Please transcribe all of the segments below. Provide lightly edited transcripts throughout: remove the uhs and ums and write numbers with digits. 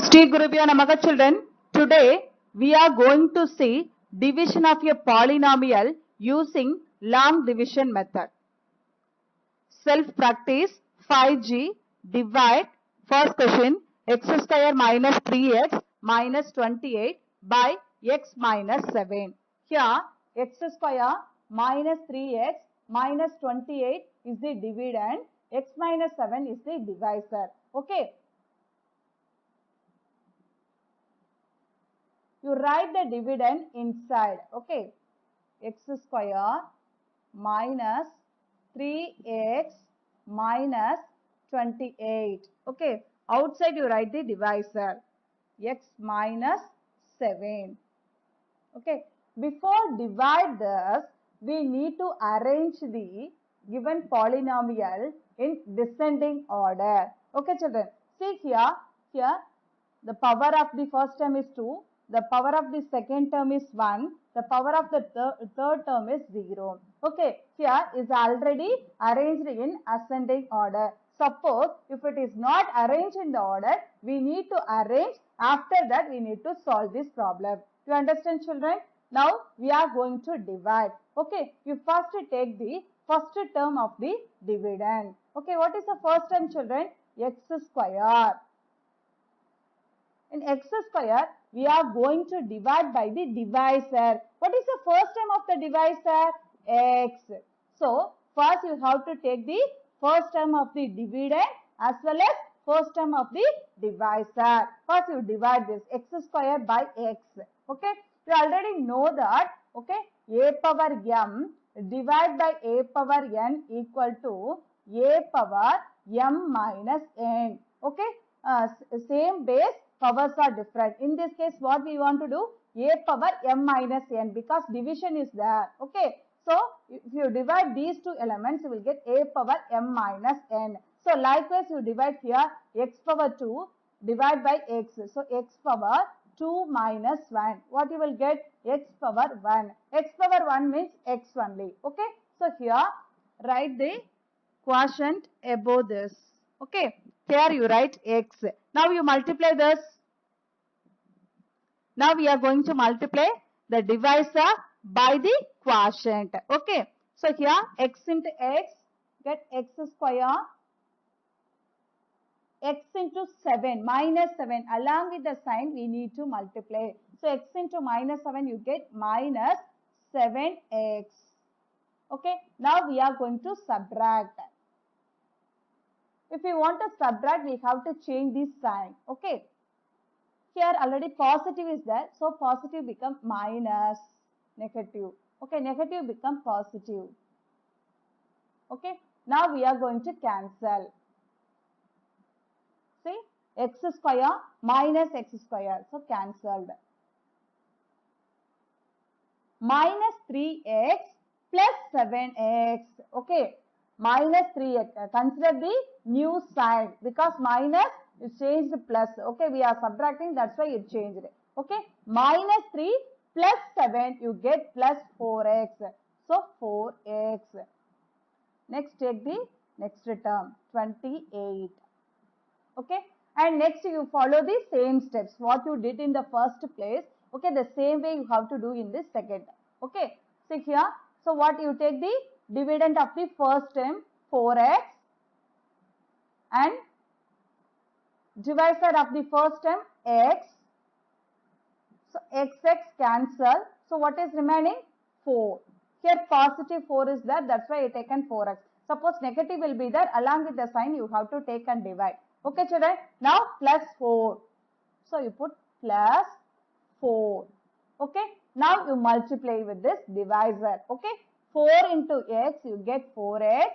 Sri Gurubhyo Namaha children. Today we are going to see division of a polynomial using long division method. Self practice 5G divide. First question, x square minus 3x minus 28 by x minus 7. Here x square minus 3x minus 28 is the dividend, x minus 7 is the divisor. Okay. You write the dividend inside. Okay. X square minus 3x minus 28. Okay. Outside you write the divisor. X minus 7. Okay. Before divide this, we need to arrange the given polynomial in descending order. Okay, children. See here. The power of the first term is 2. The power of the second term is 1. The power of the third term is 0. Okay, here is already arranged in ascending order. Suppose if it is not arranged in the order, we need to arrange. After that, we need to solve this problem. You understand, children? Now, we are going to divide. Okay, you first take the first term of the dividend. Okay, what is the first term, children? X square. In x square, we are going to divide by the divisor. What is the first term of the divisor? X. So, first you have to take the first term of the dividend as well as first term of the divisor. First you divide this x square by x. Okay. You already know that. Okay. A power m divided by a power n equal to a power m minus n. Okay. Same base, powers are different. In this case, what we want to do? A power m minus n, because division is there. Okay. So, if you divide these two elements, you will get a power m minus n. So, likewise, you divide here x power 2 divide by x. So, x power 2 minus 1. What you will get? X power 1. X power 1 means x only. Okay. So, here write the quotient above this. Okay. Here you write x. Now you multiply this. Now we are going to multiply the divisor by the quotient. Okay. So here x into x, get x square, x into 7, minus 7. Along with the sign we need to multiply. So x into minus 7, you get minus 7x. Okay. Now we are going to subtract. If we want to subtract, we have to change this sign. Okay. Here already positive is there. So positive become minus negative. Okay. Negative become positive. Okay. Now we are going to cancel. See. X square minus x square. So cancelled. Minus 3x plus 7x. Okay. Minus 3x. Consider the new sign, because minus is changed to plus. Okay, we are subtracting, that's why it changed. Okay, minus 3 plus 7, you get plus 4x. So 4x. Next, take the next term, 28. Okay, and next you follow the same steps what you did in the first place. Okay, the same way you have to do in this second. Okay, see here. So what you take the dividend of the first term 4x and divisor of the first term x. So x cancel. So what is remaining? 4. Here positive 4 is there, that's why I taken 4x. Suppose negative will be there, along with the sign you have to take and divide. Okay, children. Now plus 4. So you put plus 4. Okay. Now you multiply with this divisor. Okay. 4 into x, you get 4x.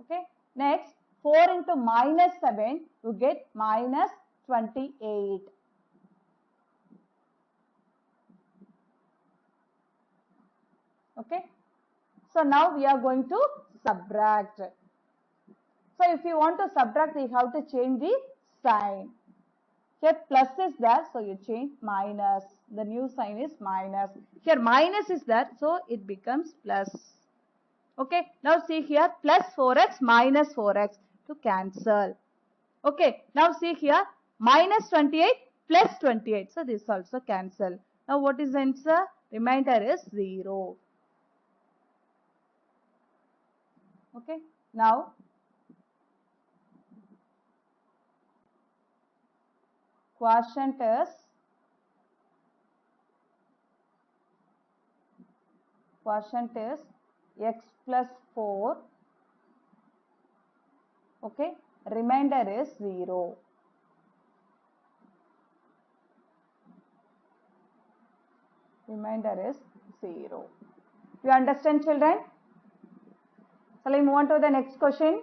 Okay. Next, 4 into minus 7, you get minus 28. Okay. So now we are going to subtract. So if you want to subtract, we have to change the sign. Here plus is there, so you change minus. The new sign is minus. Here minus is there, so it becomes plus. Okay. Now see here, plus 4x minus 4x to cancel. Okay, now see here, minus 28 plus 28. So this also cancel. Now what is the answer? Remainder is 0. Okay, now quotient is x plus 4. Okay, remainder is 0. Remainder is 0. You understand, children? Shall I move on to the next question?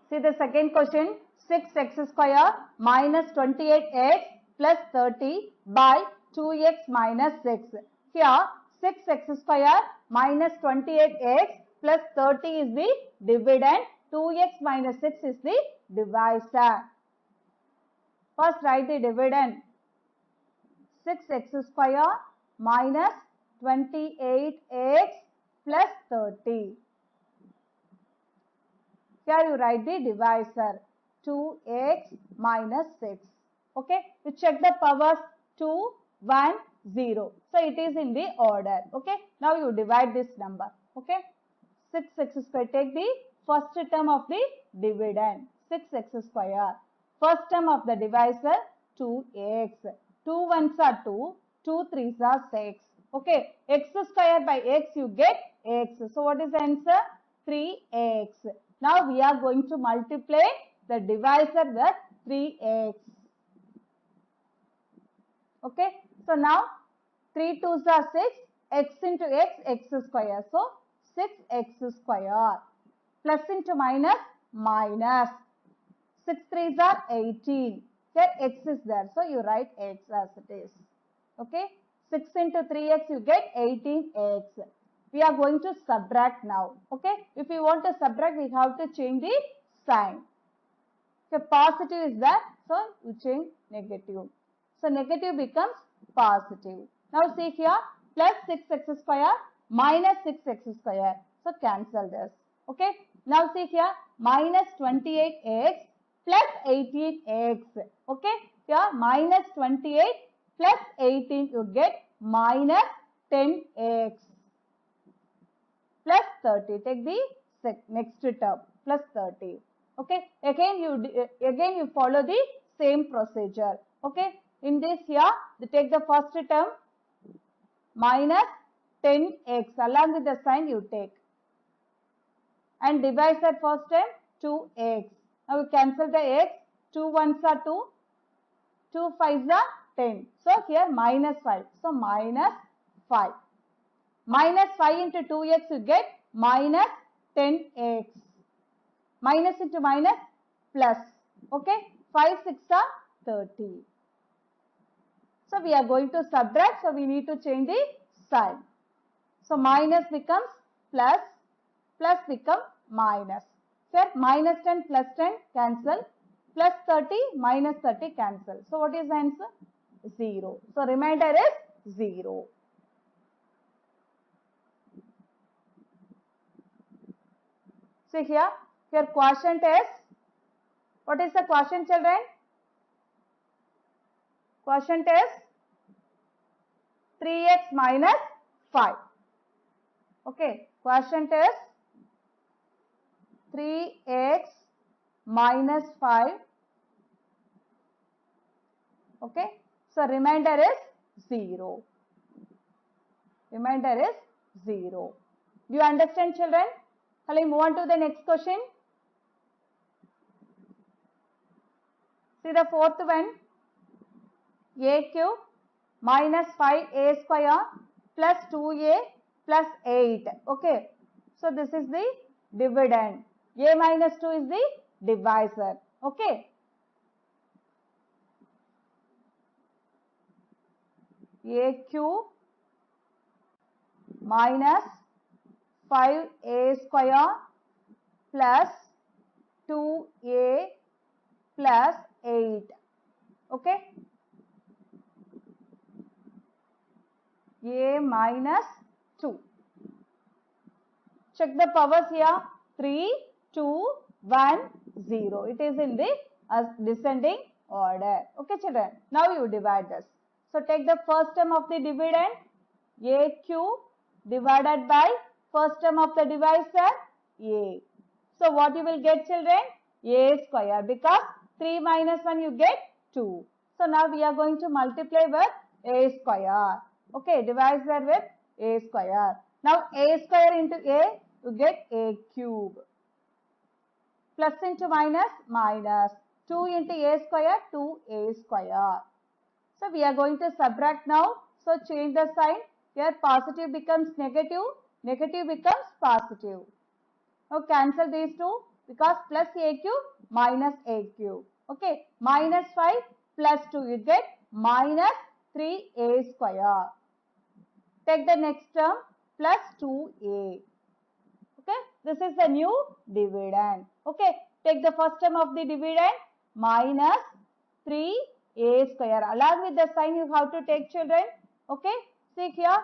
See the second question. 6x square minus 28x plus 30 by 2x minus 6. Here 6x square minus 28x plus 30 is the dividend. 2x minus 6 is the divisor. First write the dividend. 6x square minus 28x plus 30. Here you write the divisor, 2x minus 6. Okay, you check the powers, 2, 1, 0. So it is in the order. Okay, now you divide this number. Okay, 6x square. Take the first term of the dividend, 6x square. First term of the divisor, 2x. 2 ones are 2, 2 threes are 6. Okay, x square by x you get x. So what is the answer? 3x. Now we are going to multiply the divisor with 3x. Okay, so now 3 2s are 6, x into x, x square. So 6x square. Plus into minus, minus. 6 3s are 18. Here x is there. So you write x as it is. Okay, 6 into 3x you get 18x. We are going to subtract now. Okay, if you want to subtract, we have to change the sign. So positive is there, so you change negative. So negative becomes positive. Now see here, plus 6x square minus 6x square. So cancel this. Okay, now see here, minus 28x plus 18x. Okay, here minus 28 plus 18 you get minus 10x. Plus 30. Take the next term, plus 30. Okay. Again you follow the same procedure. Okay. In this here, you take the first term minus 10x. Along with the sign you take. And divisor first term 2x. Now we cancel the x. 2 ones are 2. 2 5s are 10. So here minus 5. So minus 5. Minus 5 into 2x you get minus 10x. Minus into minus plus. Okay. 5 6 are 30. So we are going to subtract. So we need to change the sign. So minus becomes plus. Plus becomes minus. Here minus 10 plus 10 cancel. Plus 30 minus 30 cancel. So what is the answer? 0. So remainder is 0. See here quotient is, what is the quotient, children? Quotient is 3x minus 5. Okay, quotient is 3x minus 5. Okay, so remainder is 0. Remainder is 0. Do you understand, children? Shall I move on to the next question? See the fourth one. A cube minus 5a square plus 2a plus 8. Okay. So this is the dividend. A minus 2 is the divisor. Okay. A cube minus 5a square plus 2a plus 8. Okay. A minus 2. Check the powers here. 3, 2, 1, 0. It is in the descending order. Okay, children. Now you divide this. So take the first term of the dividend, a cube divided by first term of the divisor, a. So what you will get, children? A square, because 3 minus 1 you get 2. So now we are going to multiply with a square. Okay, divisor with a square. Now a square into a, you get a cube. Plus into minus, minus. 2 into a square, 2a square. So we are going to subtract now. So change the sign. Here positive becomes negative, negative becomes positive. Now cancel these two, because plus a cube minus a cube. Okay, minus 5 plus 2, you get minus 3a square. Take the next term, plus 2a. Okay, this is the new dividend. Okay, take the first term of the dividend, minus 3a square. Along with the sign you have to take, children. Okay, see here,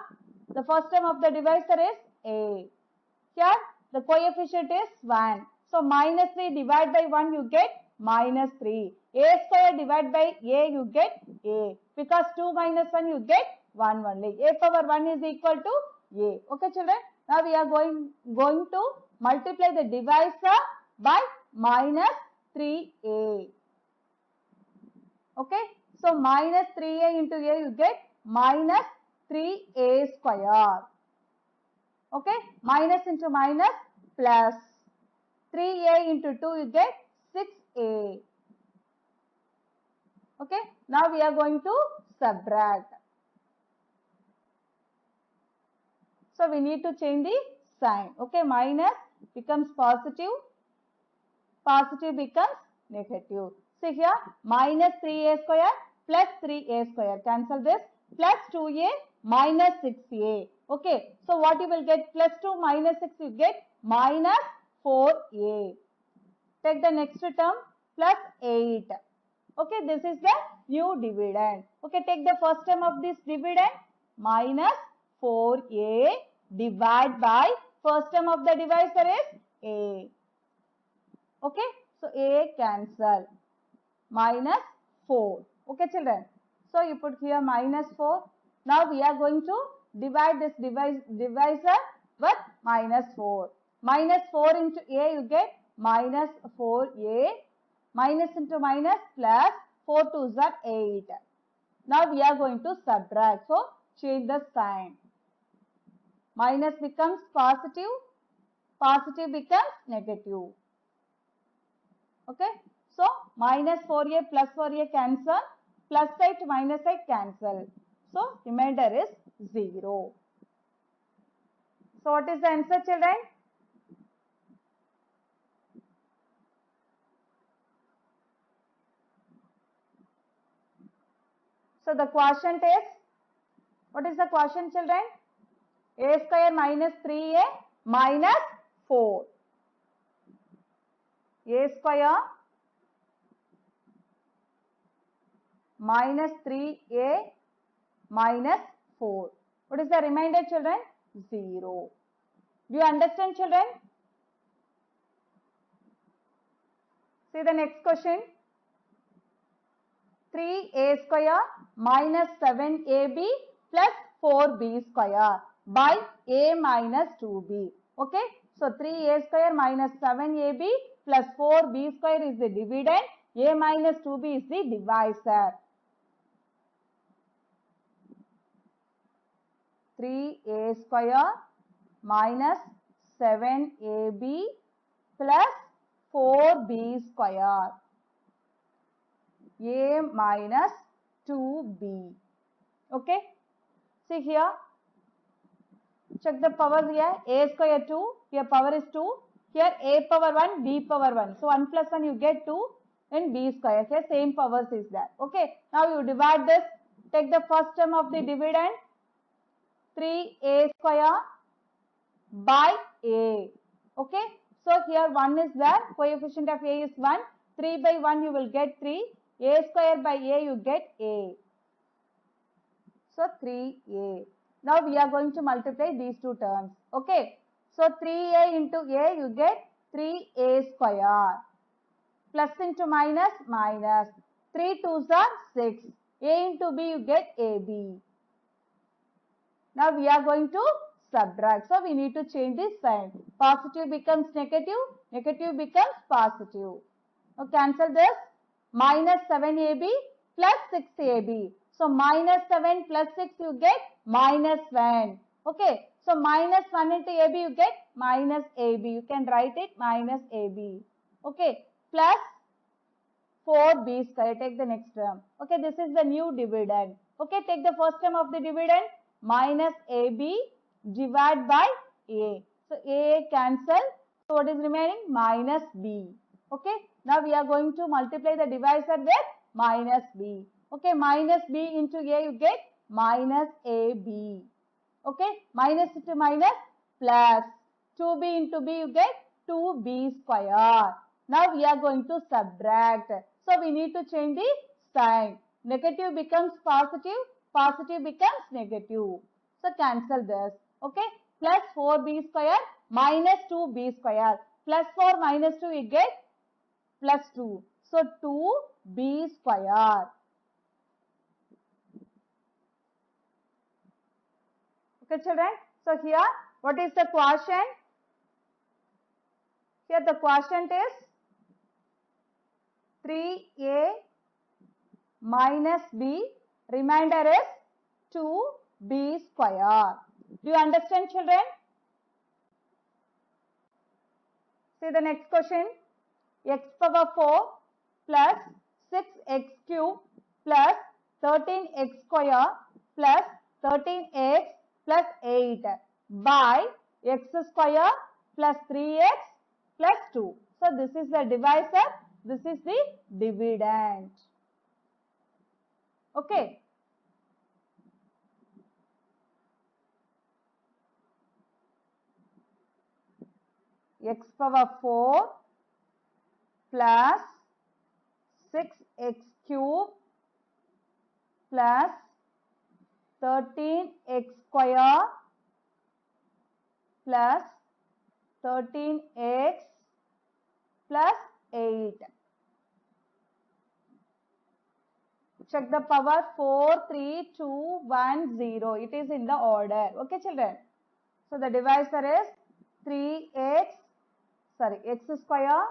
the first term of the divisor is a. Here the coefficient is 1. So minus 3 divided by 1, you get minus 3. A square divided by a, you get a. Because 2 minus 1, you get 1 only. A power 1 is equal to a. Okay, children. Now we are going to multiply the divisor by minus 3a. Okay. So minus 3a into a, you get minus 3a square. Okay. Minus into minus, plus 3a into 2, you get 6a. Okay. Now we are going to subtract. So we need to change the sign. Okay. Minus becomes positive. Positive becomes negative. See here, minus 3a square plus 3a square. Cancel this. Plus 2a minus 6a. Okay. So what you will get? Plus 2 minus 6, you get minus 4a. Take the next term, plus 8. Okay, this is the new dividend. Okay, take the first term of this dividend, minus 4a divided by first term of the divisor is a. Okay, so a cancel, minus 4. Okay, children. So you put here minus 4. Now we are going to divide this divisor with minus 4. Minus 4 into a, you get minus 4a. Minus into minus, plus 4 2s are 8. Now we are going to subtract. So change the sign. Minus becomes positive. Positive becomes negative. Okay. So minus 4a plus 4a cancel. Plus side to minus side cancel. So remainder is 0. So what is the answer, children? So the quotient is, what is the quotient, children? A square minus 3a minus 4. A square minus 3a minus 4. What is the remainder, children? 0. Do you understand, children? See the next question. 3a square minus 7ab plus 4b square by a minus 2b. Okay. So 3a square minus 7ab plus 4b square is the dividend. A minus 2b is the divisor. 3a square minus 7ab plus 4b square. A minus 2b. Okay. See here. Check the powers here. A square 2. Here power is 2. Here a power 1, b power 1. So 1 plus 1 you get 2. And b square. Here same powers is there. Okay. Now you divide this. Take the first term of the dividend. 3a square by a. Okay. So here 1 is there. Coefficient of a is 1. 3 by 1 you will get 3. A square by a you get a. So 3a. Now we are going to multiply these two terms. Okay. So 3a into a, you get 3a square. Plus into minus, minus. 3 2s are 6. A into b, you get ab. Now we are going to subtract. So we need to change this sign. Positive becomes negative, negative becomes positive. Now cancel this. Minus 7ab plus 6ab. So minus 7 plus 6 you get minus 1. Okay. So minus 1 into ab you get minus ab. You can write it minus ab. Okay. Plus 4b square. Take the next term. Okay. This is the new dividend. Okay. Take the first term of the dividend. Minus ab divided by a. So a cancel. So what is remaining? Minus b. Okay. Now we are going to multiply the divisor with minus b. Okay. Minus b into a you get minus ab. Okay. Minus into minus plus 2b into b you get 2b square. Now we are going to subtract. So we need to change the sign. Negative becomes positive. Positive becomes negative. So cancel this. Okay. Plus 4b square minus 2b square. Plus 4 minus 2 we get plus 2. So 2b square. Okay children. So here what is the quotient? Here the quotient is 3a minus b. Remainder is 2b square. Do you understand children? See the next question. X power 4 plus 6x cube plus 13x square plus 13x plus 8 by x square plus 3x plus 2. So this is the divisor. This is the dividend. Okay. X power 4 plus 6x cube plus 13x square plus 13x plus 8. Check the power 4, 3, 2, 1, 0. It is in the order. Okay children. So the divisor is 3x, x square.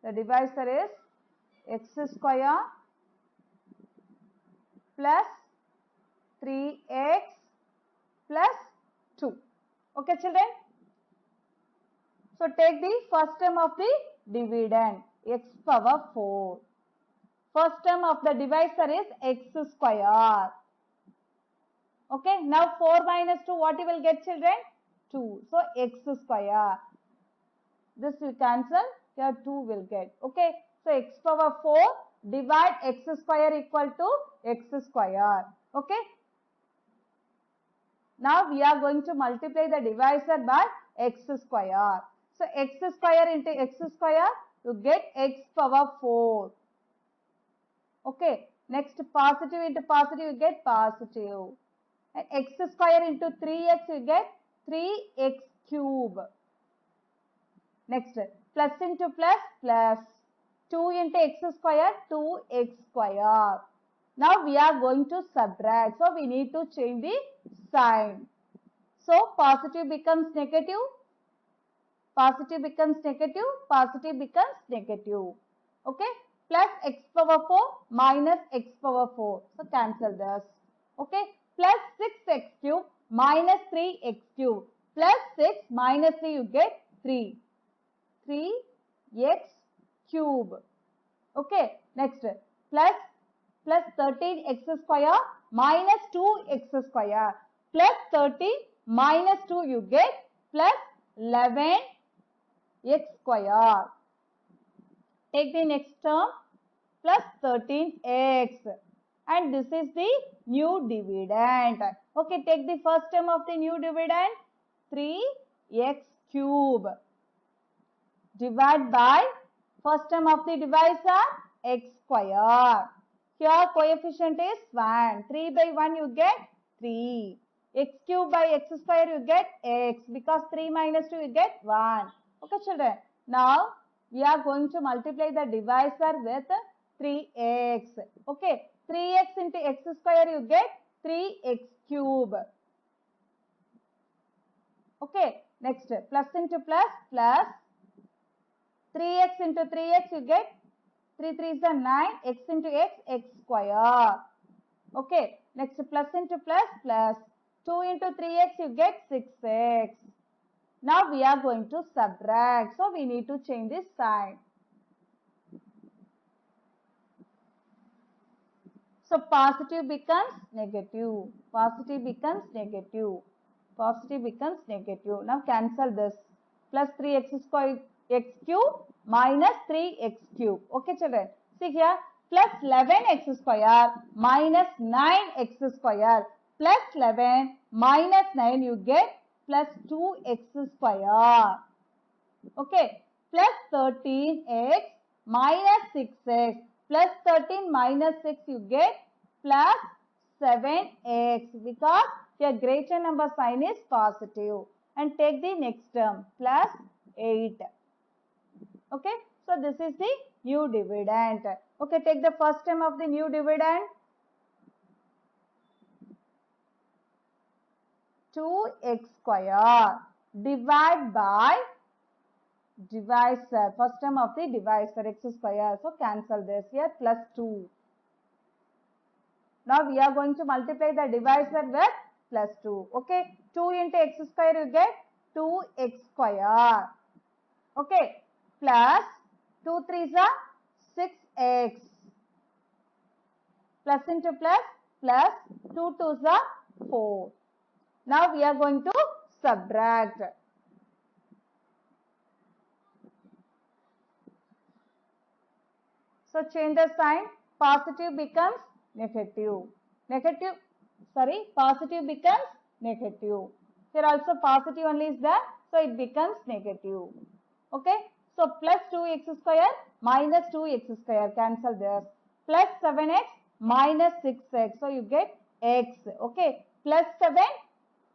The divisor is x square plus 3x plus 2. Okay children. So take the first term of the dividend, x power 4. First term of the divisor is x square. Okay. Now 4 minus 2, what you will get children? 2. So x square. This will cancel. Here 2 will get. Okay. So x power 4 divide x square equal to x square. Okay. Now we are going to multiply the divisor by x square. So x square into x square, you get x power 4. Okay. Next positive into positive, you get positive. And x square into 3x, you get 3x cube. Next, plus into plus, plus 2 into x square, 2x square. Now we are going to subtract. So we need to change the sign. So positive becomes negative. Positive becomes negative. Positive becomes negative. Okay. Plus x power 4 minus x power 4. So cancel this. Okay. Plus 6x cube minus 3x cube. Plus 6 minus 3 you get 3. 3x cube. Okay. Next. Plus 13x square minus 2x square. Plus 13 minus 2 you get plus 11x square. Take the next term plus 13x. And this is the new dividend. Okay, take the first term of the new dividend 3x cube. Divide by first term of the divisor x square. Here coefficient is 1. 3 by 1 you get 3. x cube by x square you get x, because 3 minus 2 you get 1. Okay children. Now we are going to multiply the divisor with 3x. Okay, 3x into x square you get 3x cube. Okay, next plus into plus, plus 3x into 3x you get 3 3s are 9, x into x, x square. Okay, next plus into plus, plus 2 into 3x you get 6x. Now we are going to subtract, so we need to change this sign. So positive becomes negative, positive becomes negative, positive becomes negative. Now cancel this. Plus 3x square x cube minus 3x cube. Okay children. See here, plus 11x square minus 9x square plus 11 minus 9 you get plus 2x square. Okay, plus 13x minus 6x plus 13 minus 6 you get plus 7x, because your greater number sign is positive. And take the next term plus 8. Okay, so this is the new dividend. Okay, take the first term of the new dividend. 2x square divide by divisor, first term of the divisor x square. So cancel this here, plus 2. Now we are going to multiply the divisor with plus 2. Okay, 2 into x square you get 2x square. Okay, plus 2 3s are 6x. Plus into plus, plus 2 2s are 4. Now we are going to subtract. So change the sign, positive becomes negative. Positive becomes negative. Here also positive only is there, so it becomes negative. Okay, so plus 2x square minus 2x square, cancel this. Plus 7x minus 6x, so you get x. Okay, plus 7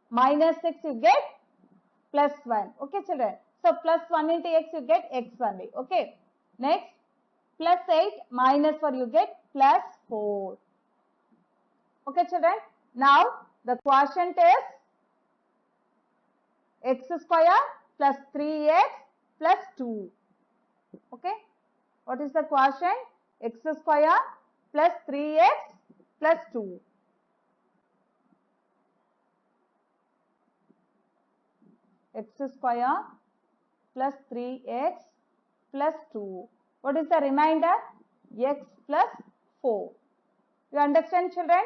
minus 6 you get plus 1. Okay children, so plus 1 into x you get x only. Okay, next plus 8 minus 4 you get plus 4. Okay children, now the quotient is x square plus 3x plus 2. Okay, what is the quotient? X square plus 3x plus 2. X square plus 3x plus 2. What is the remainder? X plus 4. You understand children?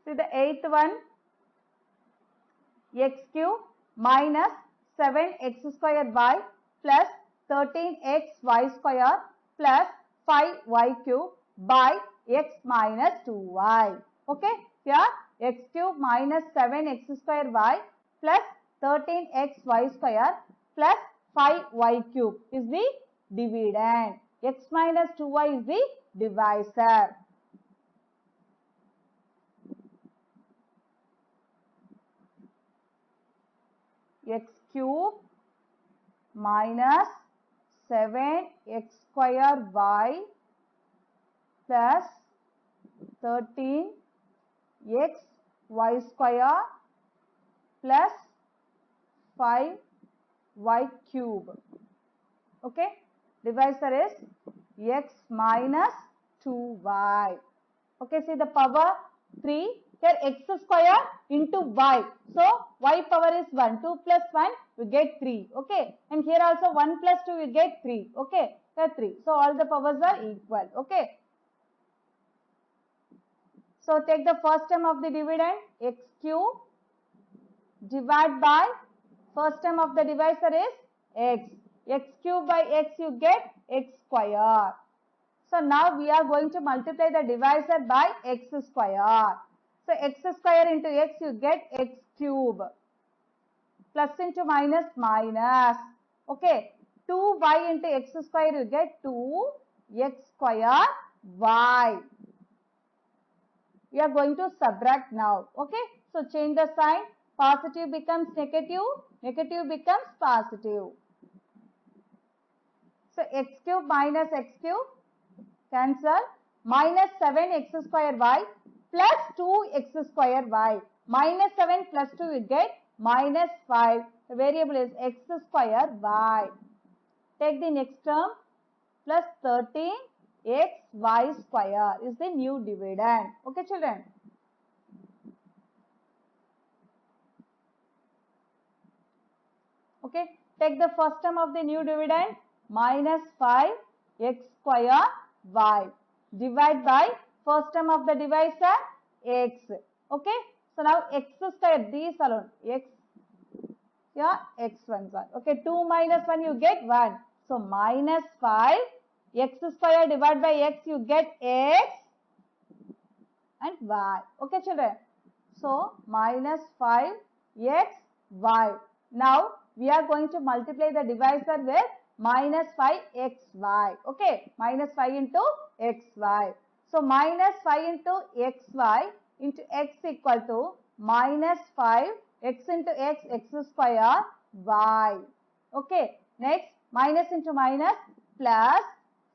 See the eighth one. X cube minus 7x square y plus 13xy square plus 5y cube by x minus 2y. Okay, here x cube minus 7x square y plus 13xy square plus 5y cube is the dividend. X minus 2y is the divisor. X cube minus 7x square y plus 13x y square plus 5y cube. Okay, divisor is x minus 2y. Okay, see the power 3. Here x square into y. So y power is 1. 2 plus 1 we get 3. Okay, and here also 1 plus 2 we get 3. Okay, here 3. So all the powers are equal. Okay. So take the first term of the dividend, x cube divide by first term of the divisor is x. X cube by x you get x square. So now we are going to multiply the divisor by x square. So x square into x you get x cube. Plus into minus minus. Okay. 2y into x square you get 2x square y. We are going to subtract now. Okay. So change the sign. Positive becomes negative. Negative becomes positive. So x cube minus x cube. Cancel. Minus 7x square y plus 2x square y. Minus 7 plus 2 you get minus 5. The variable is x square y. Take the next term. Plus 13xy square is the new dividend. Okay, children. Okay, take the first term of the new dividend, minus 5x square y. Divide by first term of the divisor, x. Okay, so now x square, these alone, x, yeah, x1 1. Okay, 2 minus 1 you get 1. So minus 5 x square divided by x, you get x and y. Okay, children. So minus 5 x y. Now we are going to multiply the divisor with minus 5 x y. Okay, minus 5 into x y. So minus 5 into x y into x equal to minus 5 x into x, x square y. Okay, next minus into minus plus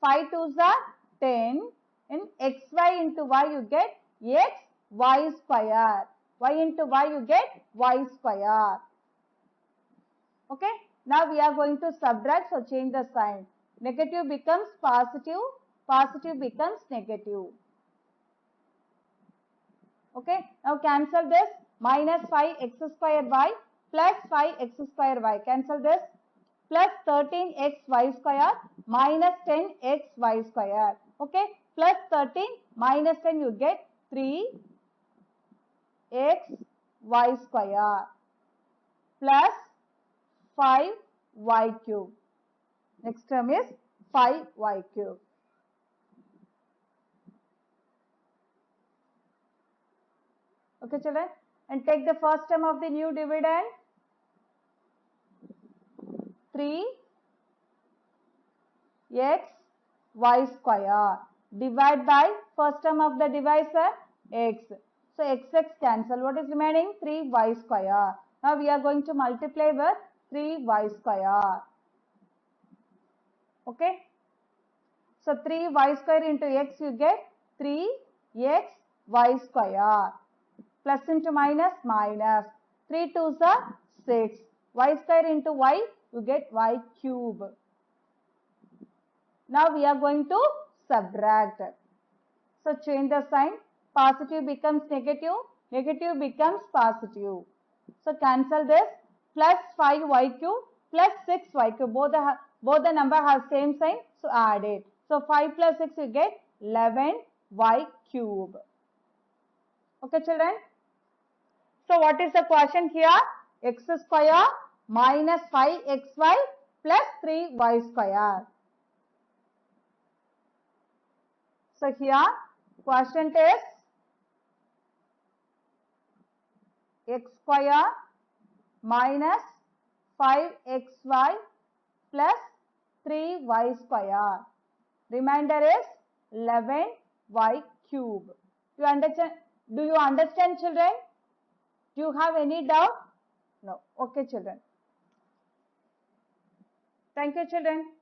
5 2s are 10. In xy into y you get x y square. Y into y you get y square. Okay. Now we are going to subtract. So change the sign. Negative becomes positive. Positive becomes negative. Okay. Now cancel this. Minus 5x square y plus 5x square y. Cancel this. Plus 13xy square minus 10xy square. Okay. Plus 13 minus 10 you get 3xy square plus 5y cube. Next term is 5y cube. Okay, children. And take the first term of the new dividend. 3x y square. Divide by first term of the divisor x. So x cancel. What is remaining? 3y square. Now we are going to multiply with 3y square. Okay. So 3y square into x you get 3xy square. Plus into minus, minus. 3 2s are 6. Y square into y, you get y cube. Now we are going to subtract. So change the sign. Positive becomes negative. Negative becomes positive. So cancel this. Plus 5y cube plus 6y cube. Both the number have same sign. So add it. So 5 plus 6 you get 11y cube. Okay, children. So what is the question here? X square minus 5xy plus 3y square. So here question is x square minus 5xy plus 3y square. Remainder is 11y cube. Do you understand, children? Do you have any doubt? No. Okay, children. Thank you, children.